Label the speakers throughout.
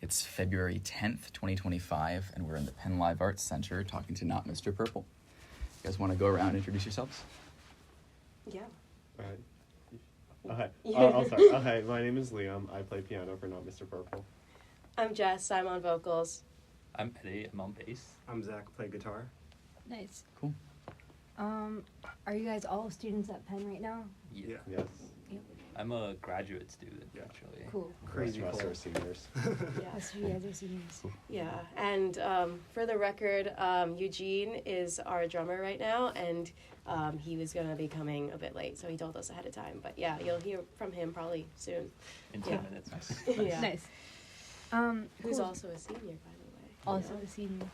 Speaker 1: It's February 10th, 2025, and we're in the Penn Live Arts Center talking to Not Mr. Purple. You guys want to go around and introduce yourselves?
Speaker 2: Yeah.
Speaker 3: Hi. I'll start. Hi, my name is Liam. I play piano for Not Mr. Purple.
Speaker 2: I'm Jess. I'm on vocals.
Speaker 4: I'm Eddie. I'm on bass.
Speaker 5: I'm Zach. Play guitar.
Speaker 6: Nice.
Speaker 1: Cool.
Speaker 6: Are you guys all students at Penn right now?
Speaker 4: Yeah.
Speaker 3: Yes.
Speaker 4: I'm a graduate student,
Speaker 5: Yeah.
Speaker 4: actually.
Speaker 6: Cool.
Speaker 5: Crazy
Speaker 3: Rest
Speaker 5: cool.
Speaker 3: are seniors.
Speaker 2: Yeah.
Speaker 6: So you guys are seniors.
Speaker 2: Yeah. And for the record, Eugene is our drummer right now, and he was going to be coming a bit late, so he told us ahead of time. But yeah, you'll hear from him probably soon.
Speaker 4: In 10 minutes.
Speaker 1: Nice.
Speaker 2: Yeah.
Speaker 6: Nice.
Speaker 2: Who's
Speaker 6: Cool.
Speaker 2: also a senior, by the way.
Speaker 6: Also
Speaker 2: Yeah.
Speaker 6: a senior.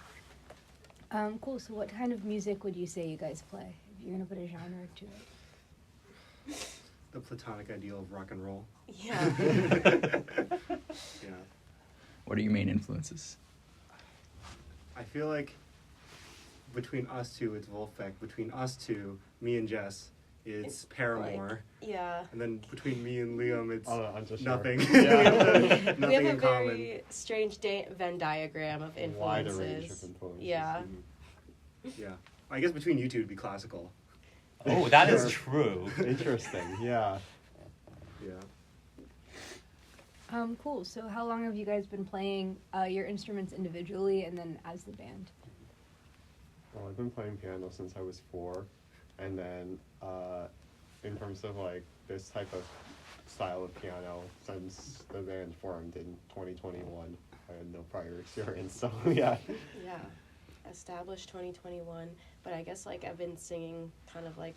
Speaker 6: Cool. So what kind of music would you say you guys play? If you're gonna put a genre to it.
Speaker 5: The platonic ideal of rock and roll.
Speaker 2: Yeah.
Speaker 5: Yeah.
Speaker 1: What are your main influences?
Speaker 5: I feel like between us two, it's Wolfpack. Between us two, me and Jess, it's Paramore.
Speaker 2: Yeah.
Speaker 5: And then between me and Liam, it's
Speaker 3: I'm just
Speaker 5: nothing.
Speaker 3: Sure.
Speaker 5: We have nothing
Speaker 2: We have a
Speaker 5: in common.
Speaker 2: very strange Venn diagram of
Speaker 3: Wide
Speaker 2: influences.
Speaker 3: range of influences.
Speaker 2: Yeah.
Speaker 5: Yeah. I guess between you two, it'd be classical.
Speaker 4: Oh, that is
Speaker 3: Sure.
Speaker 4: true.
Speaker 3: Interesting. Yeah.
Speaker 5: Yeah.
Speaker 6: Cool. So how long have you guys been playing your instruments individually and then as the band?
Speaker 3: Well, I've been playing piano since I was 4, and then in terms of like this type of style of piano, since the band formed in 2021, I had no prior experience. So yeah.
Speaker 2: Yeah. Established 2021, but I guess like I've been singing kind of like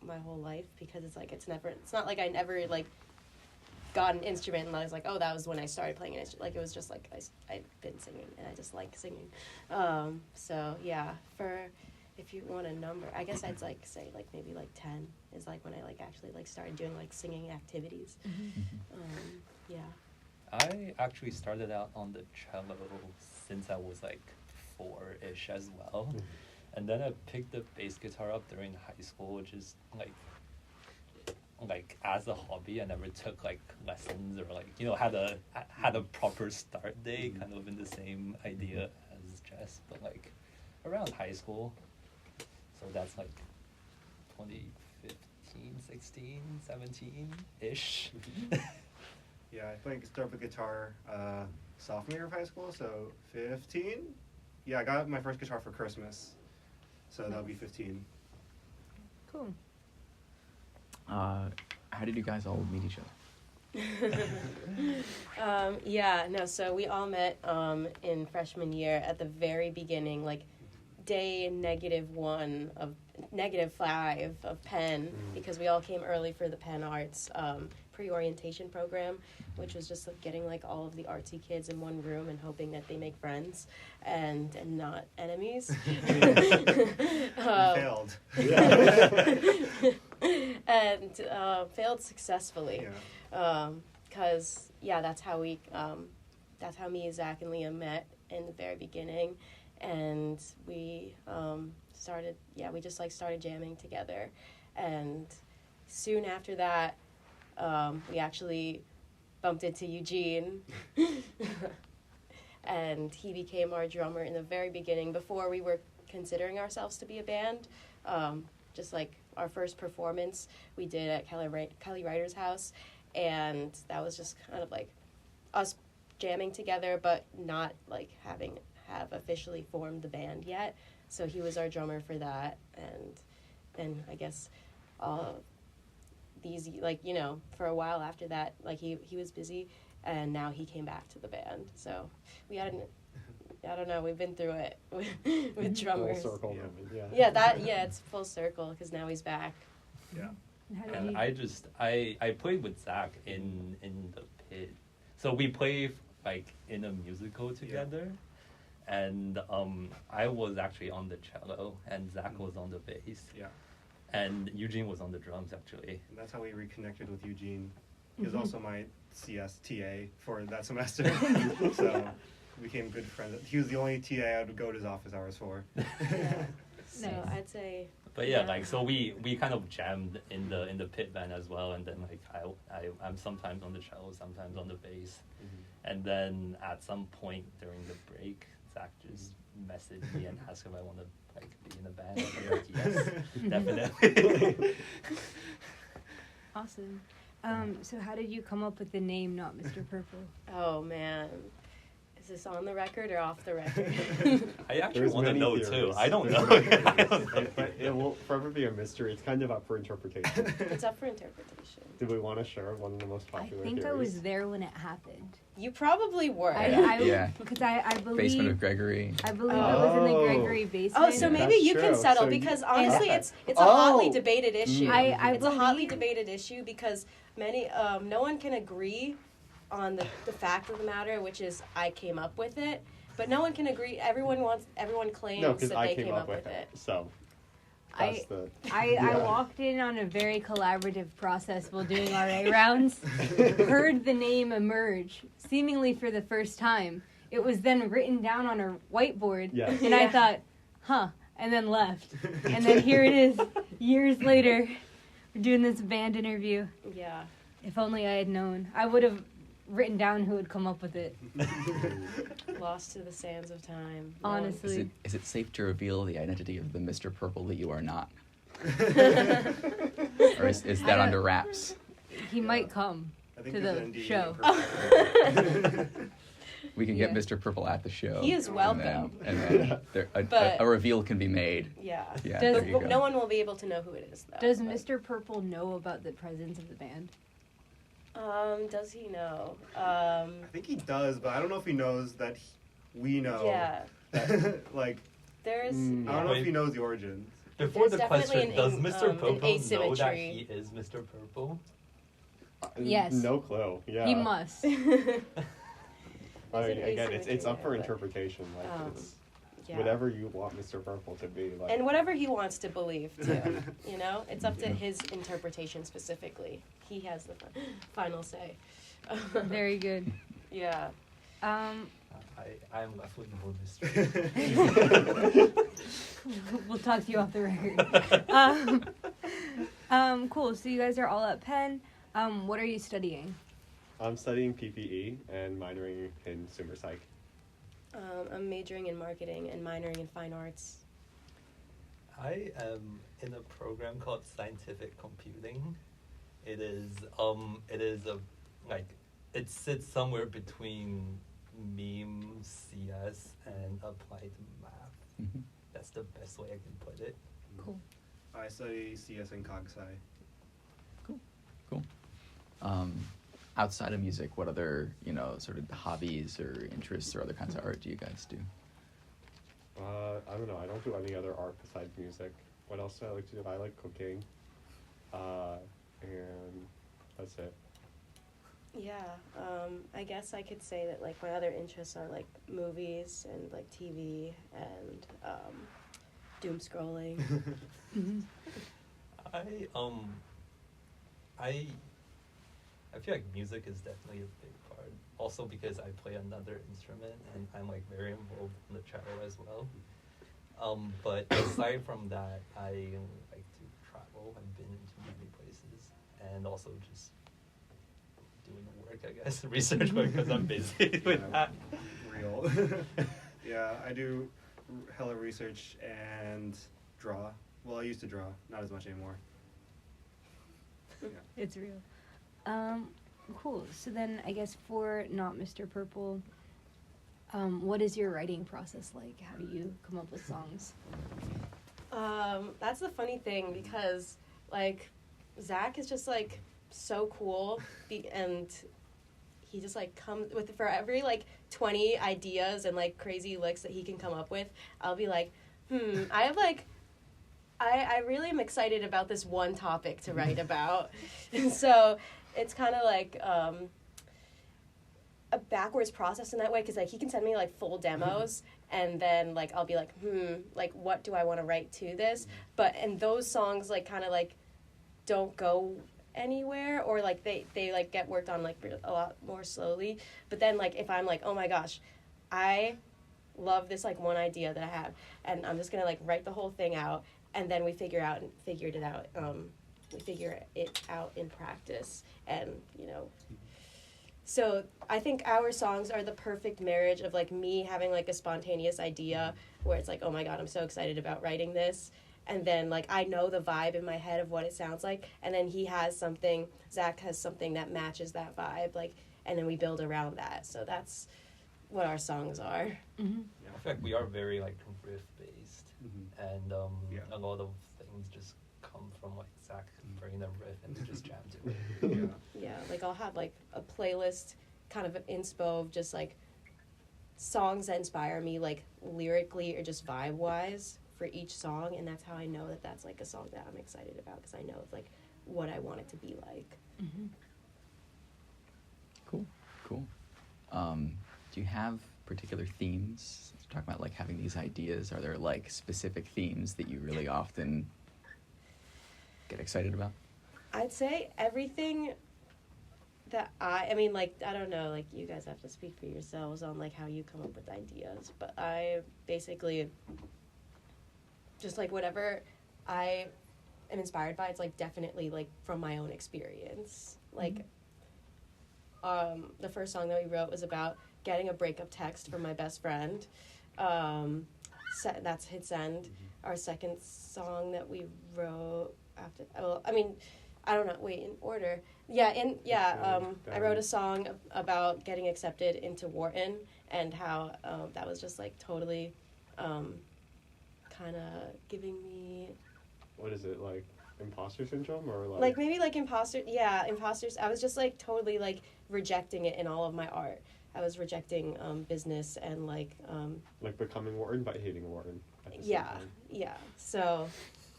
Speaker 2: my whole life because it's not like I never like got an instrument and I was like, oh, that was when I started playing an instrument. Like it was just like I've been singing and I just like singing. So yeah, if you want a number, I guess I'd like say like maybe like 10 is like when I like actually like started doing like singing activities. Yeah.
Speaker 4: I actually started out on the cello since I was like 4-ish as well. And then I picked the bass guitar up during high school, which is like as a hobby. I never took like lessons or like had a proper start day, kind of in the same idea as Jess, but like around high school. So that's like 2015, 16, 17-ish.
Speaker 5: Yeah, I think I started with guitar sophomore year of high school, so 15. Yeah, I got my first guitar for Christmas, so that'll be 15.
Speaker 6: Cool.
Speaker 1: How did you guys all meet each other?
Speaker 2: So we all met in freshman year at the very beginning, like day -5 of Penn, because we all came early for the Penn Arts pre-orientation program, which was just like getting like all of the artsy kids in one room and hoping that they make friends and not enemies.
Speaker 5: Failed.
Speaker 2: And failed successfully.
Speaker 5: Yeah.
Speaker 2: Because that's how me, Zach, and Liam met in the very beginning, and we started jamming together, and soon after that, we actually bumped into Eugene, and he became our drummer in the very beginning before we were considering ourselves to be a band. Just like our first performance we did at Kelly Ryder's house, and that was just kind of like us jamming together but not like have officially formed the band yet. So he was our drummer for that, and then I guess for a while after that, like he was busy, and now he came back to the band. So we had I don't know, we've been through it with drummers.
Speaker 3: Full circle
Speaker 5: Yeah.
Speaker 3: moment,
Speaker 2: Yeah, it's full circle because now he's back.
Speaker 5: Yeah.
Speaker 6: And how did
Speaker 4: And
Speaker 6: you...
Speaker 4: I played with Zach in the pit. So we play like in a musical together. And I was actually on the cello and Zach was on the bass.
Speaker 5: Yeah.
Speaker 4: And Eugene was on the drums actually.
Speaker 5: And that's how we reconnected with Eugene. He was also my CS TA for that semester. So we became good friends. He was the only TA I would go to his office hours for.
Speaker 2: So
Speaker 6: Nice.
Speaker 2: I'd say.
Speaker 4: But yeah, like so we kind of jammed in the pit band as well, and then like I'm sometimes on the cello, sometimes on the bass, And then at some point during the break, Zach just messaged me and asked if I want to like be in a band. I'm like, yes, definitely.
Speaker 6: Awesome. So how did you come up with the name Not Mr. Purple?
Speaker 2: Oh man, is this on the record or off the record?
Speaker 4: I actually
Speaker 3: There's
Speaker 4: want to
Speaker 3: many
Speaker 4: know
Speaker 3: theories.
Speaker 4: too. I don't know. I don't know.
Speaker 3: But it will forever be a mystery. It's kind of up for interpretation.
Speaker 2: It's up for interpretation.
Speaker 3: Did we want to share one of the most
Speaker 6: I
Speaker 3: popular
Speaker 6: think I
Speaker 3: theories?
Speaker 6: was there when it happened.
Speaker 2: You probably were.
Speaker 1: Yeah.
Speaker 6: Because I
Speaker 1: Basement
Speaker 6: believe
Speaker 1: of Gregory.
Speaker 6: I believe it was in the
Speaker 3: Oh.
Speaker 6: Gregory basement.
Speaker 2: Oh, so
Speaker 1: Yeah.
Speaker 2: maybe
Speaker 3: That's
Speaker 2: you can
Speaker 3: true.
Speaker 2: settle
Speaker 3: So you-
Speaker 2: because honestly, it's a
Speaker 3: Oh.
Speaker 2: hotly debated issue.
Speaker 6: I
Speaker 2: It's a hotly
Speaker 6: believe-
Speaker 2: debated issue because many no one can agree on the fact of the matter, which is I came up with it, but no one can agree. Everyone claims
Speaker 3: No, because
Speaker 2: that
Speaker 3: I
Speaker 2: they
Speaker 3: came up with it. So that's the.
Speaker 6: I
Speaker 3: Yeah.
Speaker 6: walked in on a very collaborative process while doing RA rounds, heard the name emerge, seemingly for the first time. It was then written down on a whiteboard,
Speaker 3: Yes.
Speaker 6: and I
Speaker 2: Yeah.
Speaker 6: thought, huh, and then left. And then here it is, years later, we're doing this band interview.
Speaker 2: Yeah.
Speaker 6: If only I had known. I would have written down who had come up with it.
Speaker 2: Lost to the sands of time.
Speaker 6: Honestly.
Speaker 1: Is it safe to reveal the identity of the Mr. Purple that you are not? Or is
Speaker 6: I
Speaker 1: that
Speaker 6: don't-
Speaker 1: under wraps?
Speaker 6: He might come.
Speaker 5: I think
Speaker 6: To
Speaker 5: there's
Speaker 6: the
Speaker 5: an NDA
Speaker 6: show.
Speaker 5: for-
Speaker 1: We can get
Speaker 6: Yeah.
Speaker 1: Mr. Purple at the show.
Speaker 2: He is
Speaker 1: and
Speaker 2: welcome.
Speaker 1: then
Speaker 2: But-
Speaker 1: a reveal can be made.
Speaker 2: Yeah.
Speaker 1: Yeah,
Speaker 6: Does-
Speaker 1: there you
Speaker 2: But
Speaker 1: go.
Speaker 2: no one will be able to know who it is, though.
Speaker 6: Does
Speaker 2: But-
Speaker 6: Mr. Purple know about the presence of the band?
Speaker 2: Does he know?
Speaker 5: I think he does, but I don't know if he knows that we know.
Speaker 2: Yeah.
Speaker 5: Like,
Speaker 2: There's.
Speaker 3: Mm.
Speaker 5: I don't know
Speaker 4: Wait.
Speaker 5: if he knows the origins.
Speaker 4: Before
Speaker 2: There's
Speaker 4: the
Speaker 2: definitely
Speaker 4: question, does
Speaker 2: an
Speaker 4: Mr. Purple know that
Speaker 2: asymmetry.
Speaker 4: he is Mr. Purple?
Speaker 6: Yes.
Speaker 3: No clue. Yeah.
Speaker 6: He must.
Speaker 3: I
Speaker 2: There's
Speaker 3: mean,
Speaker 2: an
Speaker 3: again, it's
Speaker 2: asymmetry
Speaker 3: up for
Speaker 2: there, but-
Speaker 3: interpretation. Like it's
Speaker 2: Yeah.
Speaker 3: whatever you want Mr. Purple to be. Like
Speaker 2: And whatever he wants to believe, too. You know? It's up to his interpretation specifically. He has the final say.
Speaker 6: Very good.
Speaker 2: Yeah.
Speaker 4: I'm left with no mystery.
Speaker 6: We'll talk to you off the record. Cool. So you guys are all at Penn. What are you studying?
Speaker 3: I'm studying PPE and minoring in consumer psych.
Speaker 2: I'm majoring in marketing and minoring in fine arts.
Speaker 4: I am in a program called Scientific Computing. It is a like it sits somewhere between meme, CS, and applied math.
Speaker 1: Mhm.
Speaker 4: That's the best way I can put it.
Speaker 6: Cool.
Speaker 5: I study CS and Cog Sci.
Speaker 1: Cool. Outside of music, what other, sort of hobbies or interests or other kinds of art do you guys do?
Speaker 3: I don't know. I don't do any other art besides music. What else do I like to do? I like cooking. And that's it.
Speaker 2: Yeah, I guess I could say that like my other interests are like movies and like TV and doom scrolling.
Speaker 4: I feel like music is definitely a big part. Also because I play another instrument and I'm like very involved in the cello as well. But aside from that, I like to travel. I've been into many places and also just doing work, I guess, research work because I'm busy with
Speaker 5: Yeah.
Speaker 4: that.
Speaker 5: Real. Yeah, I do hella research and draw. Well, I used to draw, not as much anymore. Yeah.
Speaker 6: It's real. Cool. So then I guess for Not Mr. Purple, what is your writing process like? How do you come up with songs?
Speaker 2: That's the funny thing because like Zach is just like so cool and he just like comes with for every like 20 ideas and like crazy licks that he can come up with, I'll be like, I have like I really am excited about this one topic to write about. And so it's kind of like a backwards process in that way because like he can send me like full demos and then like I'll be like like what do I want to write to this, and those songs like kind of like don't go anywhere or like they like get worked on like a lot more slowly, but then like if I'm like, oh my gosh, I love this like one idea that I have and I'm just gonna like write the whole thing out and then we figure it out in practice and so I think our songs are the perfect marriage of like me having like a spontaneous idea where it's like, oh my god, I'm so excited about writing this, and then like I know the vibe in my head of what it sounds like, and then Zach has something that matches that vibe, like, and then we build around that. So that's what our songs are.
Speaker 6: Mm-hmm.
Speaker 4: I feel like we are very like riff based, and
Speaker 5: Yeah.
Speaker 4: a lot of things just come from like Zach bringing a riff and we just jam to it.
Speaker 5: Yeah.
Speaker 2: Yeah, like I'll have like a playlist, kind of an inspo of just like songs that inspire me, like lyrically or just vibe wise for each song, and that's how I know that that's like a song that I'm excited about, because I know like what I want it to be like.
Speaker 6: Mm-hmm.
Speaker 1: Cool. Do you have particular themes? Talking about like having these ideas, are there like specific themes that you really often get excited about?
Speaker 2: I'd say everything that I mean, like, I don't know, like, you guys have to speak for yourselves on, like, how you come up with ideas, but I basically just, like, whatever I am inspired by, it's, like, definitely, like, from my own experience. Like, the first song that we wrote was about getting a breakup text from my best friend. That's Hits End. Our second song that we wrote after, well, I mean, I don't know, wait, in order. I wrote a song about getting accepted into Wharton, and how that was just, like, totally kind of giving me...
Speaker 3: What is it, like imposter syndrome, or like?
Speaker 2: Like, maybe, like, imposters. I was just, like, totally, like, rejecting it in all of my art. I was rejecting business and, like...
Speaker 3: like becoming Wharton but hating Wharton at the same
Speaker 2: yeah,
Speaker 3: time.
Speaker 2: yeah. So...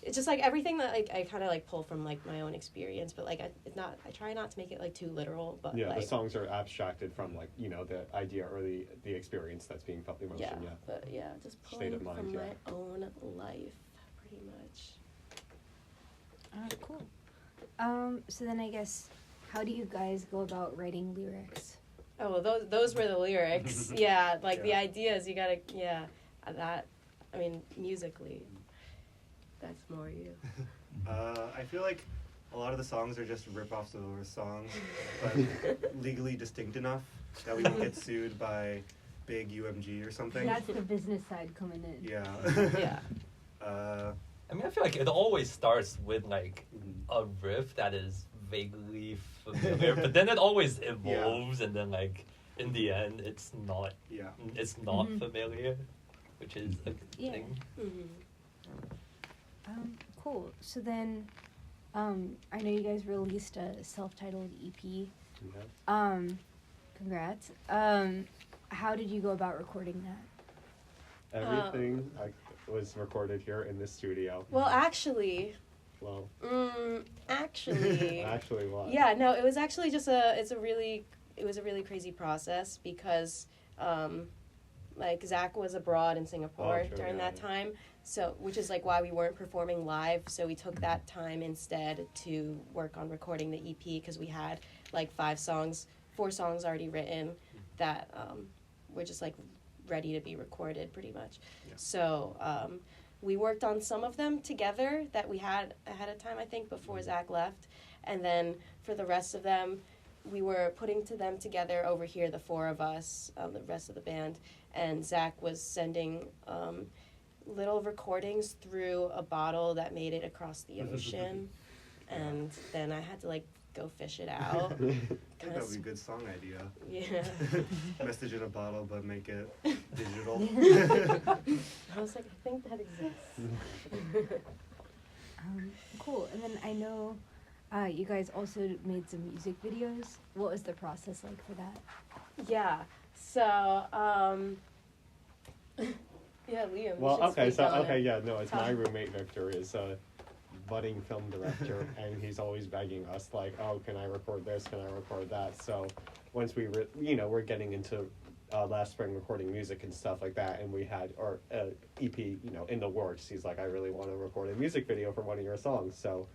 Speaker 2: It's just, like, everything that, like, I kind of, like, pull from, like, my own experience, but, like, I try not to make it, like, too literal, but,
Speaker 3: Yeah,
Speaker 2: like...
Speaker 3: the songs are abstracted from, like, you know, the idea or the experience that's being felt, the emotion, yeah.
Speaker 2: But, yeah, just
Speaker 3: State
Speaker 2: pulling
Speaker 3: of mind,
Speaker 2: from
Speaker 3: yeah.
Speaker 2: my own life, pretty much.
Speaker 6: Cool. So then I guess, how do you guys go about writing lyrics?
Speaker 2: Oh, well, those were the lyrics. Yeah, like, the
Speaker 5: Yeah.
Speaker 2: ideas, you gotta, that, I mean, musically, that's more you.
Speaker 5: I feel like a lot of the songs are just rip-offs of other songs, but legally distinct enough that we won't get sued by big UMG or something.
Speaker 6: That's the business side coming in.
Speaker 5: Yeah.
Speaker 2: Yeah.
Speaker 4: I mean, I feel like it always starts with like a riff that is vaguely familiar, but then it always evolves, and then like in the end, it's not
Speaker 5: Yeah.
Speaker 6: Mhm.
Speaker 4: familiar, which is a good
Speaker 6: Yeah.
Speaker 4: thing.
Speaker 2: Mm-hmm.
Speaker 6: Cool. So then, I know you guys released a self-titled EP.
Speaker 3: Yeah.
Speaker 6: Congrats. How did you go about recording that?
Speaker 3: Everything was recorded here in the studio.
Speaker 2: Well, actually,
Speaker 3: Well,
Speaker 2: actually,
Speaker 3: actually what?
Speaker 2: yeah, no, it was actually just it was a really crazy process, because, like, Zach was abroad in Singapore
Speaker 3: Oh, true,
Speaker 2: during
Speaker 3: yeah,
Speaker 2: that
Speaker 3: yeah.
Speaker 2: time, so, which is, like, why we weren't performing live, so we took that time instead to work on recording the EP, because we had, like, 4 songs already written that, were just, like, ready to be recorded, pretty much.
Speaker 5: Yeah.
Speaker 2: So, we worked on some of them together that we had ahead of time, I think, before Zach left, and then for the rest of them, we were putting them together over here, the 4 of us, the rest of the band, and Zach was sending little recordings through a bottle that made it across the ocean, and then I had to, like, go fish it out.
Speaker 5: I think
Speaker 2: Kinda
Speaker 5: that would be a good song idea.
Speaker 2: Yeah.
Speaker 5: Message in a bottle, but make it digital.
Speaker 2: I was like, I think that exists.
Speaker 6: Cool. And then I know you guys also made some music videos. What was the process like for that?
Speaker 2: Yeah. So, yeah, Liam. you
Speaker 3: Well,
Speaker 2: should
Speaker 3: okay,
Speaker 2: speak
Speaker 3: so
Speaker 2: on
Speaker 3: okay,
Speaker 2: it.
Speaker 3: yeah, no, it's my
Speaker 2: Tell-
Speaker 3: roommate Victor is a budding film director, and he's always begging us like, oh, can I record this? Can I record that? So once we were, we're getting into last spring recording music and stuff like that, and we had our EP, in the works. He's like, I really want to record a music video for one of your songs. So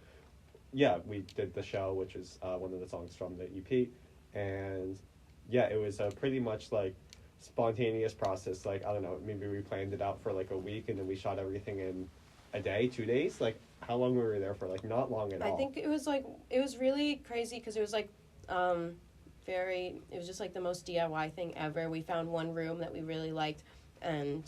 Speaker 3: yeah, we did The Show, which is one of the songs from the EP, and yeah, it was a pretty much like spontaneous process. Like, I don't know, maybe we planned it out for like a week, and then we shot everything in a day, 2 days. Like, how long were we there for? Like, not long at all.
Speaker 2: I think it was really crazy, because it was like, it was just like the most DIY thing ever. We found one room that we really liked, and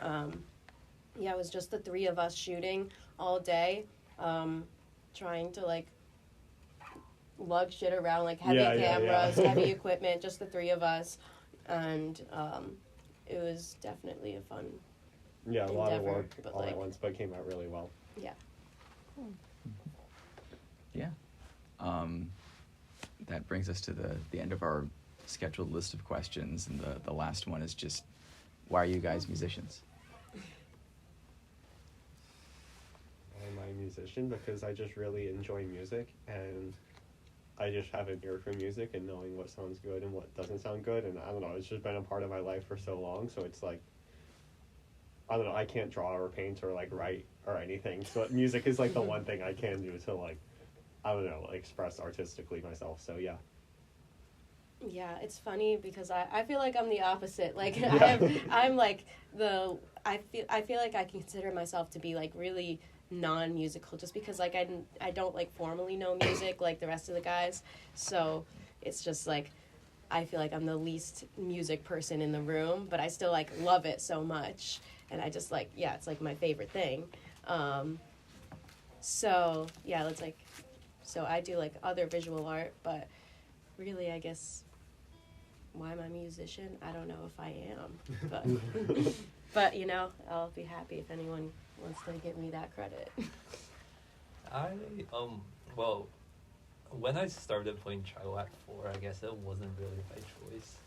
Speaker 2: it was just the three of us shooting all day, trying to like lug shit around, like heavy cameras, heavy equipment, just the three of us, and it was definitely a fun.
Speaker 3: Yeah, a lot of
Speaker 2: endeavor,
Speaker 3: work
Speaker 2: but,
Speaker 3: all at
Speaker 2: like-
Speaker 3: once, but it came out really well.
Speaker 1: Yeah. That brings us to the end of our scheduled list of questions, and the last one is just, why are you guys musicians?
Speaker 3: I'm a musician because I just really enjoy music, and I just have an ear for music and knowing what sounds good and what doesn't sound good, and I don't know, it's just been a part of my life for so long, so it's like, I don't know, I can't draw or paint or like write or anything, so music is like the one thing I can do to like, I don't know, express artistically myself, so yeah.
Speaker 2: Yeah, it's funny because I feel like I'm the opposite. Like
Speaker 3: Yeah.
Speaker 2: I'm like I feel like I consider myself to be like really non-musical just because like I don't like formally know music like the rest of the guys. So it's just like I feel like I'm the least music person in the room, but I still like love it so much, and I just like it's like my favorite thing. So yeah, it's like so I do like other visual art, but really I guess why am I a musician? I don't know if I am, but but you know, I'll be happy if anyone wants to give me that credit.
Speaker 4: Well, when I started playing cello at 4, I guess it wasn't really by choice.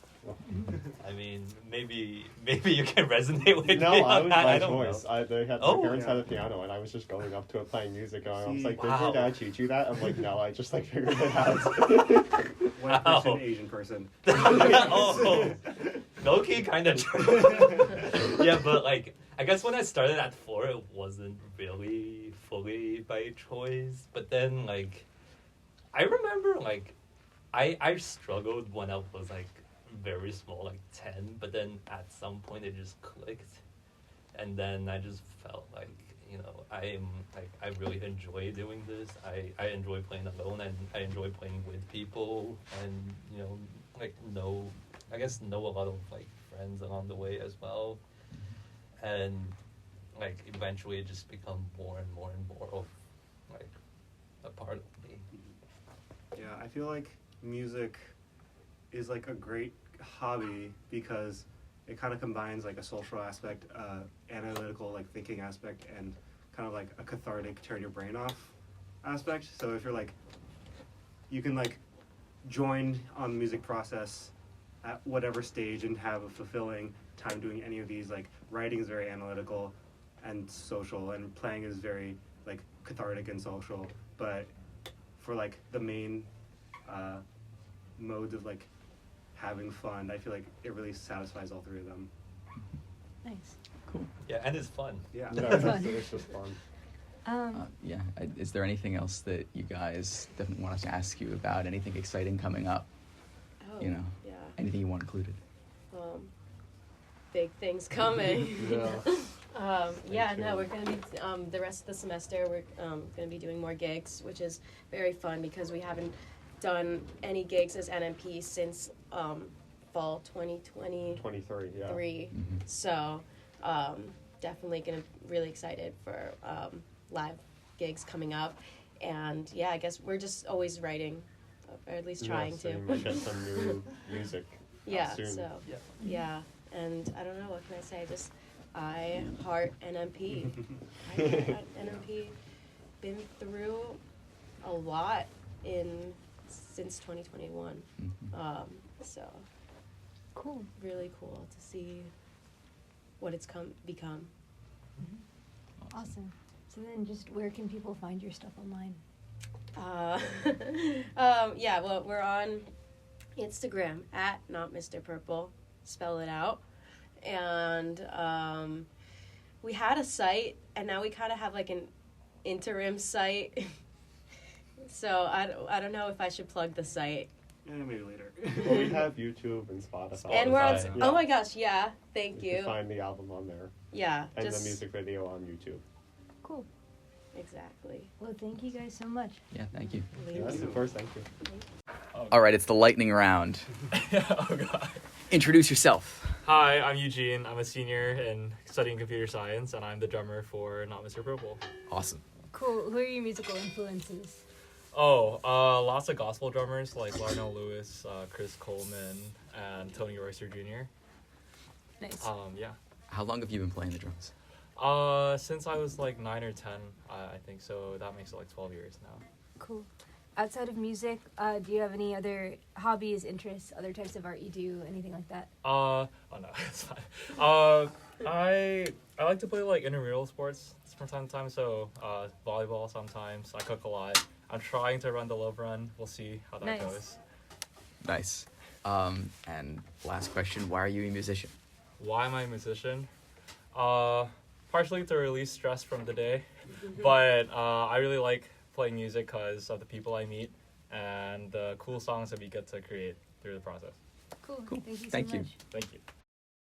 Speaker 4: I mean, maybe you can resonate with
Speaker 3: No,
Speaker 4: me
Speaker 3: I
Speaker 4: on
Speaker 3: was
Speaker 4: that.
Speaker 3: by
Speaker 4: I don't
Speaker 3: choice.
Speaker 4: know.
Speaker 3: My
Speaker 4: Oh.
Speaker 3: parents had
Speaker 5: Yeah.
Speaker 3: a piano, and I was just going up to it playing music, and I was
Speaker 5: See,
Speaker 3: like, did
Speaker 4: wow.
Speaker 3: your dad teach you that? I'm like, no, I just like figured it out.
Speaker 5: White
Speaker 4: Wow.
Speaker 5: person, Asian person.
Speaker 4: Oh, low-key kind of true. Yeah, but like, I guess when I started at 4, it wasn't really fully by choice. But then, like, I remember, like, I struggled when I was, like, very small, like 10. But then at some point, it just clicked. And then I just felt like, you know, I really enjoy doing this. I enjoy playing alone, and I enjoy playing with people, and, you know, like, know a lot of, like, friends along the way as well. And, like, eventually it just become more and more and more of, like, a part of me.
Speaker 5: Yeah, I feel like music is like a great hobby because it kind of combines like a social aspect, analytical like thinking aspect, and kind of like a cathartic turn your brain off aspect. So if you're like, you can like join on the music process at whatever stage and have a fulfilling time doing any of these. Like writing is very analytical and social, and playing is very like cathartic and social. But for like the main modes of like having fun, I feel like it really satisfies all three of them.
Speaker 6: Nice.
Speaker 1: Cool.
Speaker 4: Yeah, and it's fun.
Speaker 5: Yeah.
Speaker 3: No,
Speaker 6: Fun.
Speaker 3: it's just fun.
Speaker 1: Yeah. Is there anything else that you guys definitely want us to ask you about? Anything exciting coming up?
Speaker 2: Oh,
Speaker 1: You know,
Speaker 2: yeah.
Speaker 1: anything you want included?
Speaker 2: Big things coming.
Speaker 3: Yeah.
Speaker 2: Yeah,
Speaker 3: Thank
Speaker 2: no,
Speaker 3: you.
Speaker 2: we're going to be, the rest of the semester, we're going to be doing more gigs, which is very fun because we haven't done any gigs as NMP since fall 2023.
Speaker 3: 23, yeah.
Speaker 1: Mhm.
Speaker 2: So, definitely going to really excited for live gigs coming up. And yeah, I guess we're just always writing, or at least trying
Speaker 3: Yeah, so
Speaker 2: to.
Speaker 3: you might get some new music out
Speaker 2: Yeah,
Speaker 3: soon.
Speaker 2: so
Speaker 4: Yeah.
Speaker 2: yeah, and I don't know, what can I say? Just I heart NMP. I heart NMP. Been through a lot since 2021.
Speaker 1: Mhm.
Speaker 2: So
Speaker 6: Cool.
Speaker 2: really cool to see what it's become.
Speaker 6: Awesome. So then, just where can people find your stuff online?
Speaker 2: Yeah, well, we're on Instagram at Not Mr. Purple, spell it out. And we had a site, and now we kind of have like an interim site. So I don't know if I should plug the site.
Speaker 5: Yeah, maybe later.
Speaker 3: Well, we have YouTube and Spotify.
Speaker 2: And we're on.
Speaker 4: Spotify.
Speaker 3: Yeah.
Speaker 2: Oh my gosh, yeah. Thank
Speaker 3: You
Speaker 2: you.
Speaker 3: can find the album on there.
Speaker 2: Yeah,
Speaker 3: And
Speaker 2: just
Speaker 3: the music video on YouTube.
Speaker 6: Cool.
Speaker 2: exactly.
Speaker 6: Well, thank you guys so much.
Speaker 1: Yeah, thank you.
Speaker 2: Thank
Speaker 3: Yes,
Speaker 2: you.
Speaker 3: of course, thank you.
Speaker 1: All right, it's the lightning round.
Speaker 7: Oh god.
Speaker 1: Introduce yourself.
Speaker 7: Hi, I'm Eugene. I'm a senior and studying computer science, and I'm the drummer for Not Mr. Purple.
Speaker 1: Awesome.
Speaker 6: Cool. Who are your musical influences?
Speaker 7: Oh, lots of gospel drummers like Larnell Lewis, Chris Coleman, and Tony Royster Jr.
Speaker 6: Nice.
Speaker 7: Yeah.
Speaker 1: How long have you been playing the drums?
Speaker 7: Since I was like 9 or 10, I think so. That makes it like 12 years now.
Speaker 6: Cool. Outside of music, do you have any other hobbies, interests, other types of art you do, anything like that?
Speaker 7: Oh no, it's fine. I like to play like intramural sports from time to time. So volleyball sometimes. I cook a lot. I'm trying to run the Love Run. We'll see how that
Speaker 6: Nice.
Speaker 7: goes.
Speaker 1: Nice. And last question, why are you a musician?
Speaker 7: Why am I a musician? Partially to release stress from the day, but I really like playing music because of the people I meet and the cool songs that we get to create through the process.
Speaker 6: Cool.
Speaker 1: Cool.
Speaker 6: Thank you so
Speaker 1: Thank you.
Speaker 6: much.
Speaker 7: Thank you.